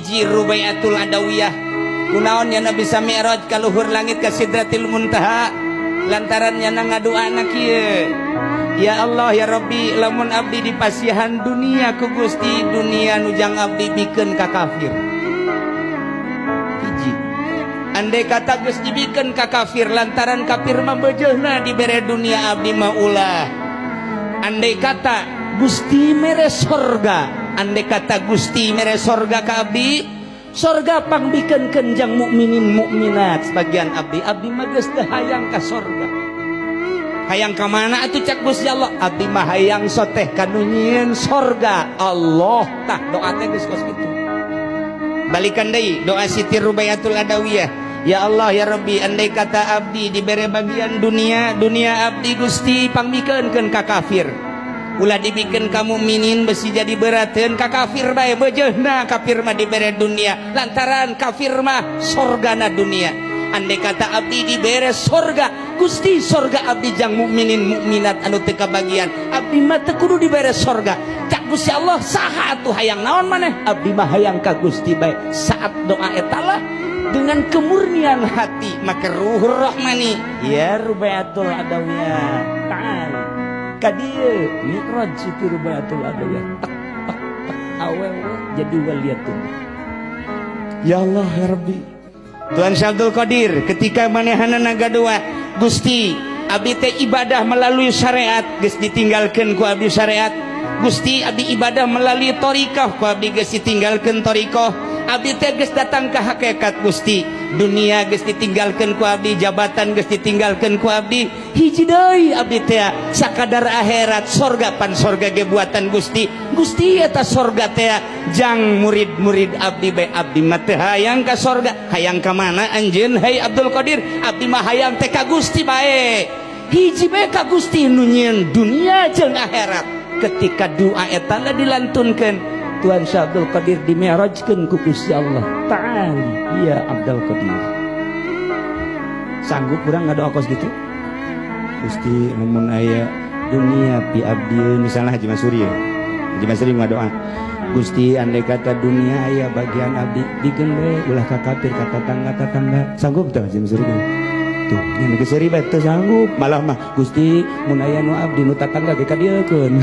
hiji Rubaiatul Adawiyah kunaon nya bisa mi'raj ka luhur langit ka Sidratil Muntaha lantaran nya ngadua anak kieu. Ya Allah ya Rabbi, lamun abdi dipasihan dunia ku Gusti, dunia nujang abdi bikeun ka kafir. Hiji andai kata geus dibikeun ka kafir lantaran kafir mah beujeuhna dibere dunia abdi mah ulah. Andai kata Gusti mere sorga, andai kata Gusti mere sorga ka abdi, sorga pangbikeun kenjang mukminin mukminat sebagian abdi mah geus teu hayang ka sorga. Hayang ka mana atuh cak Gusti Allah? Abdi mah hayang soteh kanu nyieun sorga Allah. Tah doa teh geus kos kitu. Balikan deui doa Siti Rubaiatul Adawiyah. Ya Allah ya Rabbi, andai kata abdi dibere bagian dunia, dunia abdi Gusti pangbikeunkeun ka kafir. Ulah dibikeun ka mukminin besi jadi berateun ka kafir bae beujeuhna kafir mah dibere dunia lantaran kafir mah sorgana dunia. Andai kata abdi dibere sorga Gusti, sorga abdi jang mukminin mukminat anu teu kabagian, abdi mah teu kudu dibere sorga. Cak Gusti Allah saha atuh hayang naon maneh? Abdi mah hayang ka Gusti bae. Saat doa eta lah dengan kemurnian hati maka ruhur rahmani ya Rubaiatul Adawiyah ta'al ka dieu mi'raj Siti Rubaiatul Adawiyah tak awewe jadi waliyatun. Ya Allah ya Rabbi, Tuhan Syabdul Qadir, ketika manehana ngagadua Gusti abdi teh ibadah melalui syariat geus ditinggalkeun ku abdi syariat. Gusti abdi ibadah melalui thariqah ku abdi geus ditinggalkeun thariqah. Abdi teh geus datang ka hakikat Gusti, dunia geus ditinggalkeun ku abdi, jabatan geus ditinggalkeun ku abdi, hiji deui abdi teh sakadar akhirat sorga pan sorga ge buatan Gusti. Gusti eta sorga teh jang murid-murid abdi bae. Abdi mah teu hayang ka sorga, hayang ka mana anjeun hai Abdul Qadir? Abdi mah hayang teh ka Gusti bae, hiji bae ka Gusti nu nyieun dunia jeung akhirat. Ketika doa eta dilantunkeun, Tuhan Syabdul Qadir dimi'rajkeun ku Gusti Allah ta'ala. Ya Abdul Qadir, sanggup urang ngadoa kos gitu? Gusti lamun aya dunia pi abdi misalnya Haji Masuri ya. Haji Masuri ngadoa, Gusti andai kata dunia aya bagian abdi dikeun we ulah ka kafir ka tetangga-tetangga. Sanggup teu Haji Masuri? Tuh nya geus seuri bae teu sanggup. Malah mah Gusti mun aya nu abdi nu tetangga ge ka dieukeun.